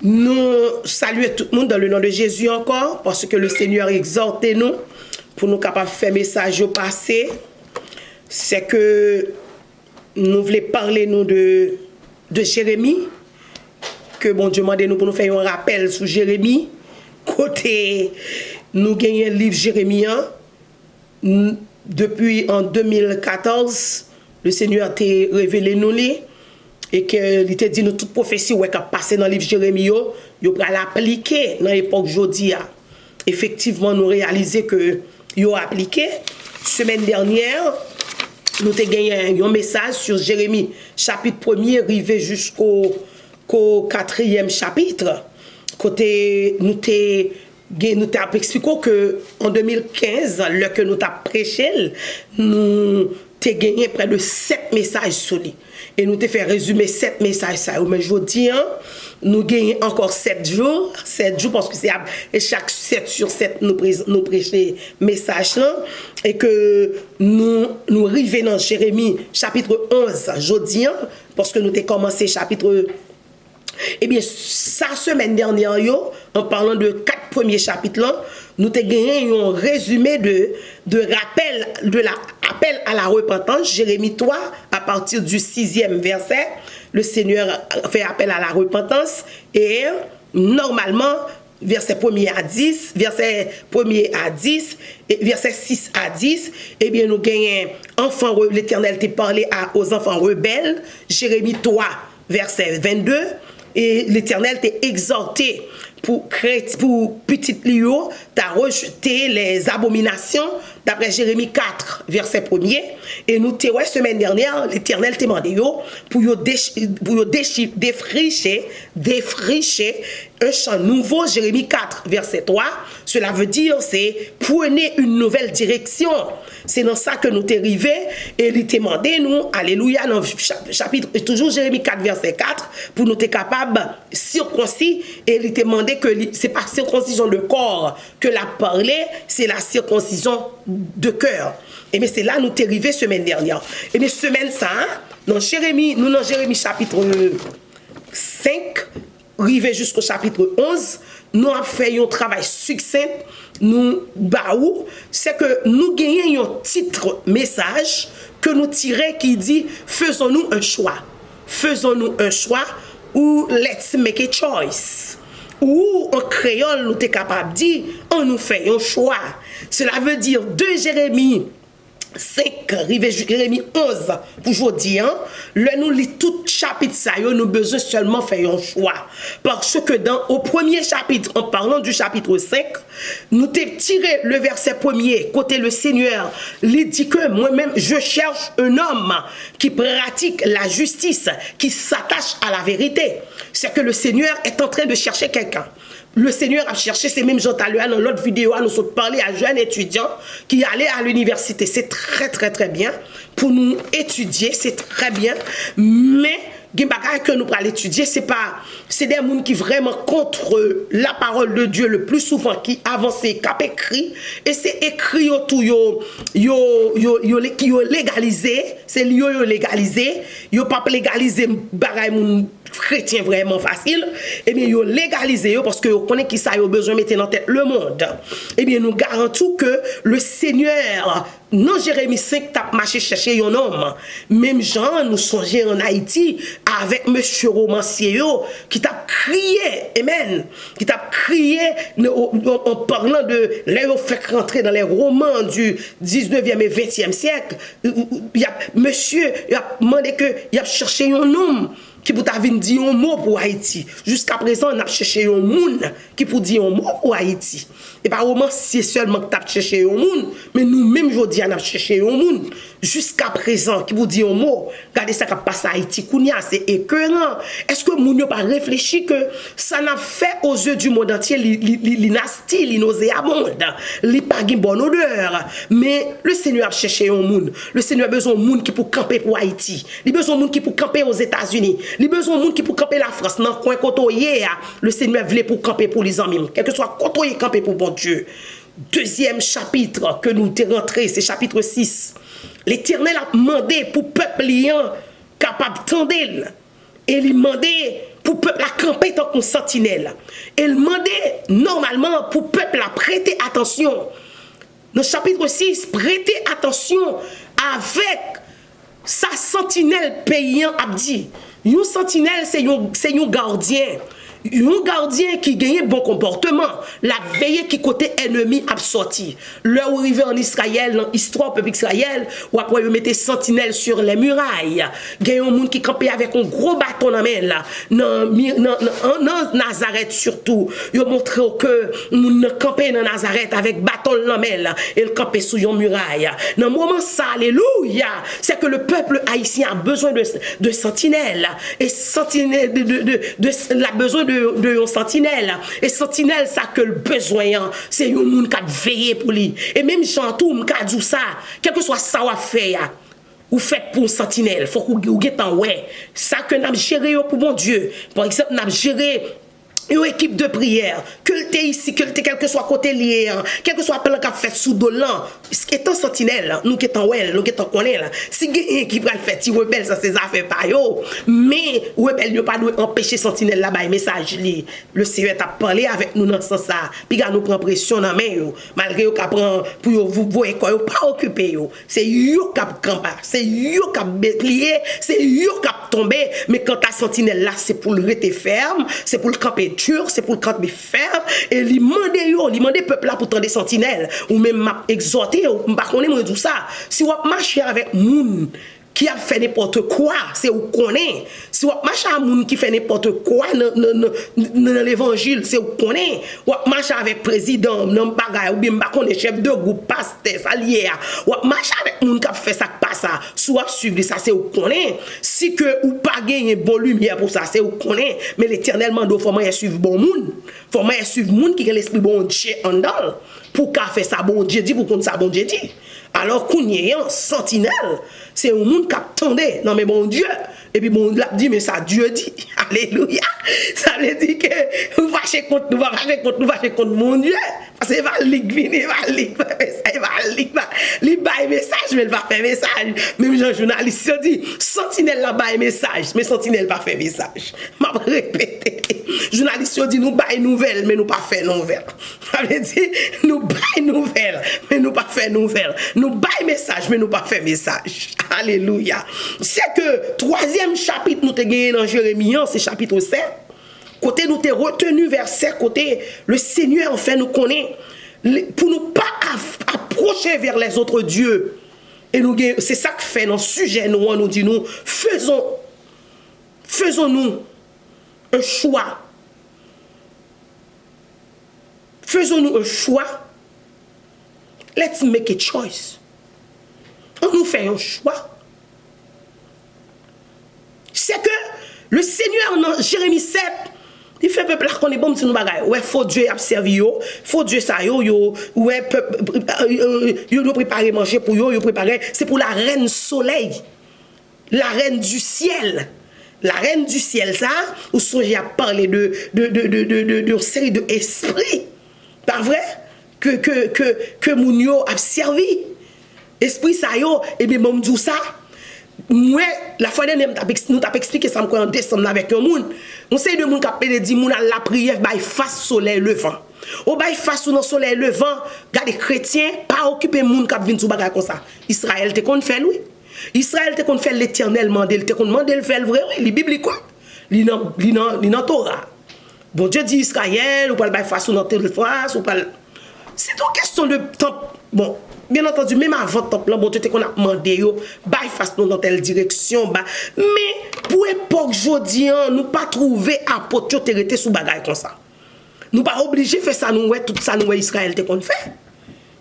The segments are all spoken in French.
Nous saluons tout le monde dans le nom de Jésus encore, parce que le Seigneur exhorte nous pour nous capables de faire message au passé. C'est que nous voulons parler nous de Jérémie, que bon Dieu demande nous pour nous faire un rappel sur Jérémie. Côté, nous gagnons le livre Jérémie depuis en 2014, le Seigneur a révélé nous et qu'il t'a dit nous toute prophétie qui a passé dans le livre Jérémie, il va l'appliquer dans l'époque aujourd'hui. Effectivement, nous réalisons que il a appliqué. Semaine dernière, nous avons gagné un message sur Jérémie, chapitre 1er, arrivé jusqu'au 4e chapitre. Côté, nous avons expliqué qu'en 2015, le que nous avons prêché, nous avons gagné près de 7 messages sur lui. Et nous avons fait résumer 7 messages. Mais je vous dis, nous gagnons encore 7 jours. 7 jours parce que c'est chaque 7 sur 7 nous prêchons message là. Et que nous arrivons dans Jérémie chapitre 11 jeudi, parce que nous avons commencé chapitre. Eh bien, sa semaine dernière, en parlant de 4 premiers chapitres là, nous avons gagné un résumé de rappel, de l'appel à la repentance. Jérémie 3, à partir du 6e verset, le Seigneur fait appel à la repentance. Et normalement, verset 1er à 10, verset 1er à 10, et verset 6 à 10, eh bien, nous gagnons enfants, l'Éternel t'a parlé aux enfants rebelles. Jérémie 3, verset 22. Et l'Éternel t'a exhorté pour petit Lio, t'as rejeté les abominations d'après Jérémie 4, verset 1er. Et nous t'avons semaine dernière, l'Éternel t'a demandé pour défricher un chant nouveau, Jérémie 4, verset 3. Cela veut dire, c'est prenez une nouvelle direction. C'est dans ça que nous t'es arrivé. Et il t'a demandé, nous, alléluia, dans le chapitre, toujours Jérémie 4, verset 4, pour nous être capables circoncis. Et il t'a demandé que ce n'est pas circoncision de corps que l'a parlé, c'est la circoncision de cœur. Et bien c'est là nous t'es arrivé semaine dernière. Et bien semaine ça, dans Jérémie chapitre 5, arrivé jusqu'au chapitre 11, nous avons fait un travail succinct, c'est que nous gagnons un titre message que nous tirons qui dit faisons-nous un choix. Faisons-nous un choix ou let's make a choice. Ou en créole, nous sommes capables de dire on nous fait un choix. Cela veut dire de Jérémie 5, arrivé Jérémie 11, pour aujourd'hui, nous lisons tout chapitre, nous avons besoin seulement faire un choix. Parce que au premier chapitre, en parlant du chapitre 5, nous avons tiré le verset 1er, côté le Seigneur, il dit que moi-même, je cherche un homme qui pratique la justice, qui s'attache à la vérité. C'est que le Seigneur est en train de chercher quelqu'un. Le Seigneur a cherché ces mêmes gens à dans l'autre vidéo, nous avons parlé à jeunes étudiants qui allaient à l'université. C'est très très très bien pour nous étudier, c'est très bien. Mais les bagages que nous allons étudier, c'est des gens qui vraiment contre la parole de Dieu le plus souvent, qui avancent, qui écrit, et c'est écrit autour qui ont légalisé, c'est yo légalisé, yo pas légalisé bagages chrétien vraiment facile, et bien yo légalisé parce que vous connaissez qui ça yo besoin mettre dans tête le monde. Et bien nous garantissons que le Seigneur non Jérémie 5 t'a marché chercher un homme. Même Jean nous songeons en Haïti avec monsieur romancier qui t'a crié, amen, qui t'a crié en parlant de les fait rentrer dans les romans du 19e et 20e siècle. Monsieur il a demandé que il a cherché un homme qui pour dire un mot pour Haïti. Jusqu'à présent, on a cherché un monde qui pour dire un mot pour Haïti. Et pas romancier seulement que tu as cherché un monde, mais nous-mêmes, aujourd'hui, on a cherché un monde. Jusqu'à présent, qui vous dit un mot, regardez ça qui passe à Haïti, c'est écœurant. Est-ce que nous n'avons pas réfléchi que ça n'a fait aux yeux du monde entier, l'inastie, l'inauséabonde, li pas une bonne odeur. Mais le Seigneur a cherché un monde. Le Seigneur a besoin d'un monde qui pour camper pour Haïti. Il a besoin d'un monde qui pour camper aux États-Unis. Il a besoin d'un monde qui pour camper la France. Dans le coin côtoyé, le Seigneur voulait pour camper pour les amis. Quel que soit côtoyé, camper pour bon Dieu. Deuxième chapitre que nous sommes rentrés, c'est chapitre 6. L'Éternel a demandé pour peuple capable de tendre. Et il a demandé pour peuple à camper tant qu'on sentinelle. Et il demandait normalement pour peuple à prêter attention. Dans le chapitre 6, prêtez attention avec sa sentinelle payant abdi. Une sentinelle, c'est un gardien. Un gardien qui gagne bon comportement, la veille qui côté ennemi a sorti. Là où arrivé en Israël, dans l'histoire peuple Israël, ou après ils mettaient sentinelle sur les murailles. Il y a un monde qui campait avec un gros bâton dans main là, dans Nazareth surtout. Ils montré que monde campait dans Nazareth avec bâton dans main là, et il campait sous une muraille. Dans le moment ça, alléluia, c'est que le peuple haïtien a besoin de sentinelle et sentinelle la besoin de sentinelle. Et sentinelle, ça que le besoin, c'est un monde qui a veillé pour lui. Et même Chantou, qui a dit ça, quel que soit ça ou faire, ou fait pour sentinelle, il faut que vous ayez en ouais. Ça que nous avons géré pour mon Dieu. Par exemple, nous avons géré une équipe de prière, que le ici, que le quel que soit côté lié, quel que soit appel qu'a fait sous dolan, étant sentinelle, nous qui étant well, nous qui étant connaît là, si quelqu'un qui va le faire, si rebelle ça c'est affaires pas yo, mais rebelle yo pas doit empêcher sentinelle là bas message li. Le Seigneur t'a parlé avec nous dans ce sens ça, puis gars nous prend pression dans main yo, malgré yo qu'a prend pour yo vous voyez quoi yo pas occupé yo, c'est yo qui campa, c'est yo qui bélier, c'est yo qui tomber, mais quand ta sentinelle là c'est pour le rester ferme, c'est pour le camper c'est pour le camp de faire et lui demander peuple là pour tendre sentinelle ou même m'a exhorté ou pas connait moi tout ça si on marcher avec moun qui a fait n'importe quoi, c'est où connaît. Si on marche avec moun qui fait n'importe quoi dans l'évangile, c'est où connaît. Ou marche avec président, non bagay ou bien pas connaît chef de groupe, pasteur, allié. Ou marche avec moun qui a fait ça pas ça, soit suivre ça c'est où connaît. Si que ou pas gagner bonne lumière pour ça, c'est où connaît. Mais l'éternellement do faut moi suivre bon moun. Faut moi suivre moun qui a l'esprit bon Dieu en dedans. Pour qu'a fait ça bon Dieu dit pour qu'on ça bon Dieu dit. Alors qu'on y est en sentinelle, c'est un monde qui attendait, non mais bon Dieu, et puis bon Dieu dit, mais ça Dieu dit, alléluia, ça veut dire que nous fâcher contre nous, fâcher contre mon Dieu, parce qu'il va venir, il va message, mais il va faire message, même Jean journaliste dit, sentinelle là bas message, mais sentinelle va faire message, m'a répété, journaliste dit, nous bail nouvelle, mais nous pas faire nouvelle, ça veut dire, nous bail nouvelle, mais nous pas faire nouvelle, nous bail message, mais nous pas faire message. Alléluia. C'est que troisième chapitre nous te gagné dans Jérémie, c'est chapitre 7. Côté nous te retenu verset côté le Seigneur en fait nous connaît pour nous pas approcher vers les autres dieux. Et nous c'est ça que fait dans sujet nous dit nous faisons-nous un choix. Faisons-nous un choix. Let's make a choice. On nous fait un choix. C'est que le Seigneur dans Jérémie 7, il fait peuple là qu'on est bon si nous bagaille. Ouais, faut Dieu a servi yo, faut Dieu ça yo, ouais yo doit préparer manger pour yo préparer, c'est pour la reine soleil. La reine du ciel. La reine du ciel ça, ou songez à parler de série de esprits. Pas vrai que moun yo a servi. Esprit ça yo et bien bon dit ça moi la fois dernière nous t'a expliqué ça en décembre avec un monde on sait de monde qui dit moun la prière bail face soleil levant au bail face sous soleil levant garder chrétien pas occuper monde qui vinn sous bagage comme ça Israël te kon fait oui Israël te kon fait l'Éternel mandé te kon mandé le faire vrai oui li biblique li nan Torah bon Dieu dit Israël ou pas bail face sous dans face ou pas c'est une question de temps bon. Bien entendu, même avant le temps, bon, qu'on a demandé, bail face nous dans telle direction, mais pour l'époque aujourd'hui, nous pas trouver apôtre qui était sous bagaille comme ça. Nous pas obligés de faire ça, nous tout ça, nous Israël te qu'on fait.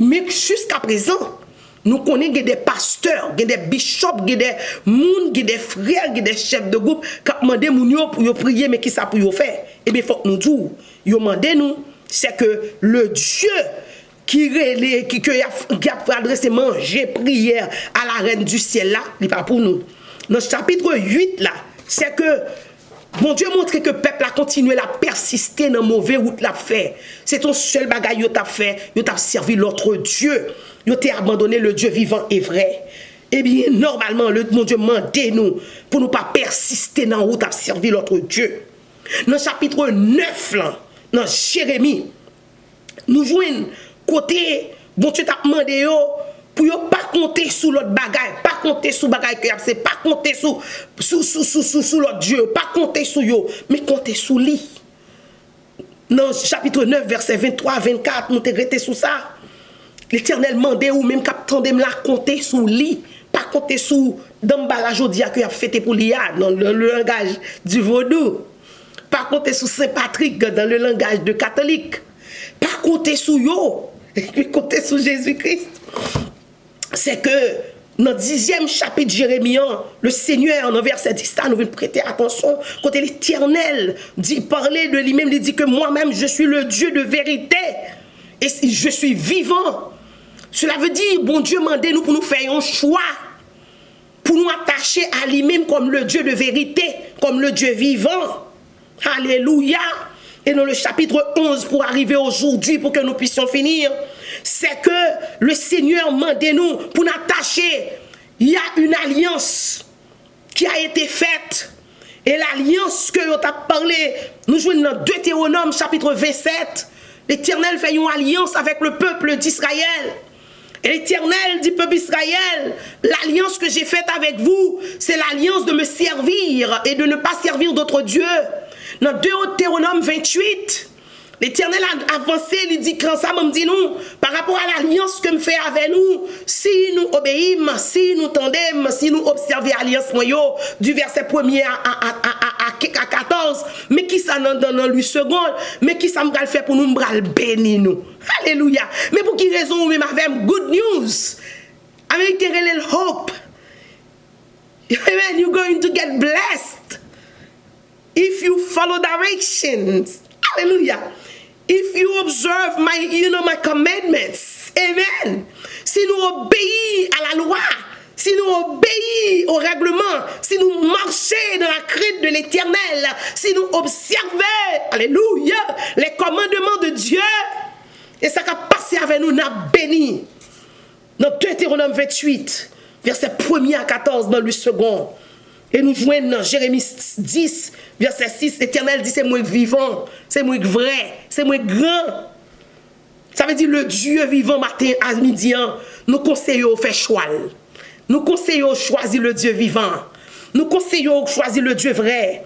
Mais jusqu'à présent, nous connaissons des pasteurs, des bishops, des moun, des frères, des chefs de groupe qui demandent moun pour prier, mais qui ça pour faire. Et bien, il faut que nous disions, ils demandent nous, c'est que le Dieu qui a adressé manger, prière à la reine du ciel là, il n'est pas pour nous. Dans le chapitre 8 là, c'est que mon Dieu montre que le peuple a continué à persister dans mauvais route l'a fait. C'est ton seul bagage yo t'a fait, yo t'a servi l'autre Dieu. Yo t'a abandonné le Dieu vivant et vrai. Eh bien, normalement, mon Dieu m'a dit nous pour ne pas persister dans route à servir l'autre Dieu. Dans le chapitre 9, là, dans Jérémie, nous jouons côté, bon Dieu t'a demandé pour ne pas compter sur l'autre bagaille, pas compter sur bagaille que c'est pas compter sur l'autre Dieu, pas compter sur yo, mais compter sur lui. Dans le chapitre 9, verset 23 24, nous t'es resté sur ça. L'Éternel mandait ou même captain de la compter sur lui, pas compter sur d'emballage aujourd'hui que a fêté pour l'IA dans le langage du vaudou. Pas compter sur Saint-Patrick dans le langage de catholique. Pas compter sur yo, puis compter sur Jésus-Christ. C'est que dans le 10e chapitre de Jérémie, le Seigneur, dans verset 10, nous devons prêter attention. Quand l'Éternel dit, parler de lui-même, il dit que moi-même, je suis le Dieu de vérité. Et je suis vivant. Cela veut dire, bon Dieu, mandez-nous pour nous faire un choix. Pour nous attacher à lui-même comme le Dieu de vérité, comme le Dieu vivant. Alléluia. Et dans le chapitre 11, pour arriver aujourd'hui, pour que nous puissions finir, c'est que le Seigneur mandez-nous pour nous attacher. Il y a une alliance qui a été faite. Et l'alliance que l'on a parlé, nous jouons dans Deutéronome chapitre 27. L'Éternel fait une alliance avec le peuple d'Israël. Et l'Éternel dit, peuple Israël, l'alliance que j'ai faite avec vous, c'est l'alliance de me servir et de ne pas servir d'autres dieux. Dans Deutéronome 28, l'Éternel a avancé, il dit, quand ça me dit nous, par rapport à l'alliance que me fait avec nous, si nous obéissons, si nous tendons, si nous observons l'alliance du verset 1er à 14, mais qui ça dans lui seconde, mais qui ça me fait pour nous bénir nous. Alléluia. Mais pour qui raison, même avec good news, avec little hope, amen, you're going to get blessed if you follow directions. Hallelujah. If you observe my commandments. Amen. Si nous obéissons à la loi, si nous obéissons au règlement, si nous marchons dans la crainte de l'Éternel, si nous observons, alléluia, les commandements de Dieu, et ça qui a passé avec nous, n'a béni. Dans Deutéronome 28, verset 1er à 14, dans le second. Et nous jouons dans Jérémie 10, verset 6, l'Éternel dit, c'est moi vivant, c'est moi vrai, c'est moi grand. Ça veut dire le Dieu vivant matin à midi, nous conseillons faire choix. Nous conseillons choisir le Dieu vivant. Nous conseillons choisir le Dieu vrai.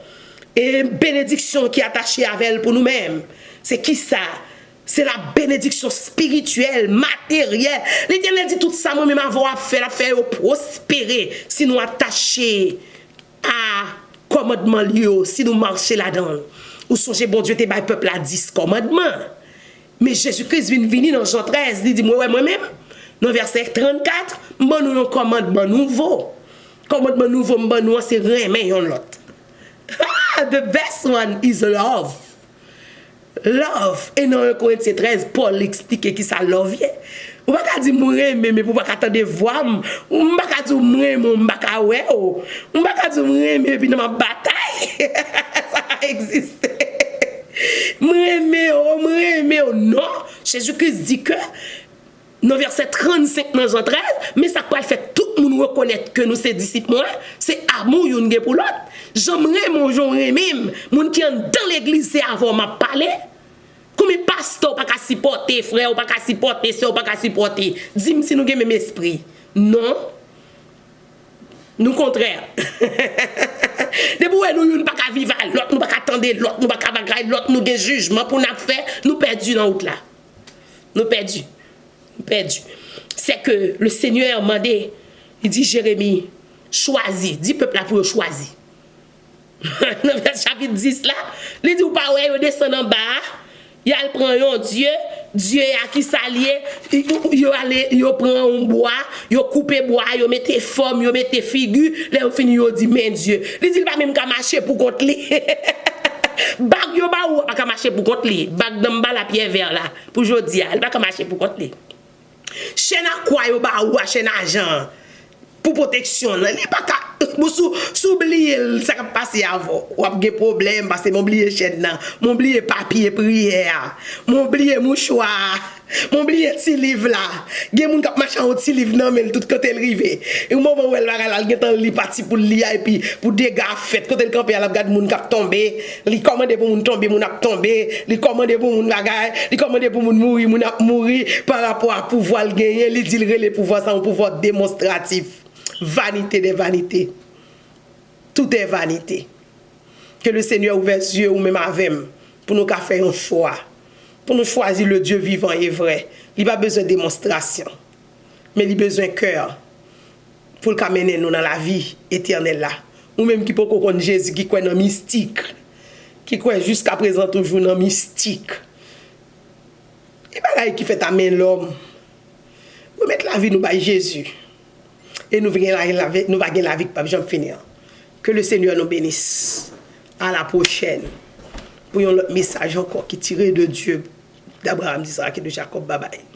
Et bénédiction qui est attachée avec elle pour nous-mêmes. C'est qui ça? C'est la bénédiction spirituelle, matérielle. L'Éternel dit tout ça, moi-même, avoir fait la faire prospérer si nous attachés à commandement lié, si nous marchons là-dedans. Ou songez, bon Dieu, t'es bas peuple à 10 commandements. Mais Jésus-Christ vient venir dans Jean 13, il dit, moi-même, dans verset 34, bon nous un commandement nouveau. Commandement nouveau, bon nous, c'est remet yon l'autre. The best one is love. Love. Et dans 1 Corinthiens 13, Paul explique qui ça love est. Ou pas dire moi mais pour pas attendre voir, ou pas dire moi mon pas ouais ou pas dire moi puis dans ma bataille. Ça existe. Moi non, Jésus-Christ dit que dans verset 35 dans Jean 13, mais ça peut faire tout le monde reconnaître que nous c'est disciples, c'est amour yon gen pour l'autre. J'aimerais mon jour même, moun qui dans l'église c'est avant m'a parler. Comme pasteur pas qu'à supporter frère ou pas qu'à supporter sœur ou pas qu'à supporter. Dis-moi si nous gen même esprit. Non. Nous contraire. Depuis nous pas qu'à vivre, l'autre nous pas qu'à attendre, l'autre nous pas qu'à bagaille, l'autre nous gen jugement pour nous faire, nous perdus dans route là. Nous perdus. C'est que le Seigneur m'a dit, il dit Jérémie, choisis, dis peuple là pour choisir. Dans le chapitre 10 là, il dit ou pas ouais, descend en bas, il prend un Dieu à qui s'allier, il prend un bois, il coupe bois, il mette forme, il mette figure, là il finit il dit mais Dieu. Il dit pas même qu'à marcher pour contre lui. Bag yo ba ou pas marcher pour contre lui. Bag dans bas la pierre vert là pour jodi, il pas marcher pour contre lui. Chaîne à quoi yo ba ou chaîne argent pour protection, il pas S'oublier ça qui passe avant. Ou a des problèmes parce que m'oublier chaîne nan, m'oublier papier prière, m'oublier mouchoir, m'oublier petit livre là. Gen moun k'ap marcher un petit livre nan mais tout côté le rivé. Et au moment où elle va là, gen temps li parti pour lire et puis pour dégâts fait côté le camper elle regarde moun k'ap tomber, li commander pour moun tomber, moun ap tomber, li commander pour moun bagay, li commander pour moun mourir, moun ap mourir par rapport à pouvoir gagner, li dit le pouvoir ça un pouvoir démonstratif. Vanité des vanités. Tout est vanité. Que le Seigneur ouvre les yeux ou même avec pour nous faire un choix. Pour nous choisir le Dieu vivant et vrai. Il n'a pas besoin de démonstration. Mais il a besoin de cœur. Pour le mener nous dans la vie éternelle là. Ou même qui peut connaître Jésus qui croit dans le mystique. Qui croit jusqu'à présent toujours dans le mystique. Et pas là qui fait amener l'homme. Nous mettre la vie nous by Jésus. Et nous allons gagner la vie pas jamais finir. Que le Seigneur nous bénisse. À la prochaine. Pour un autre message encore qui tire de Dieu, d'Abraham, d'Isaac et de Jacob. Bye bye.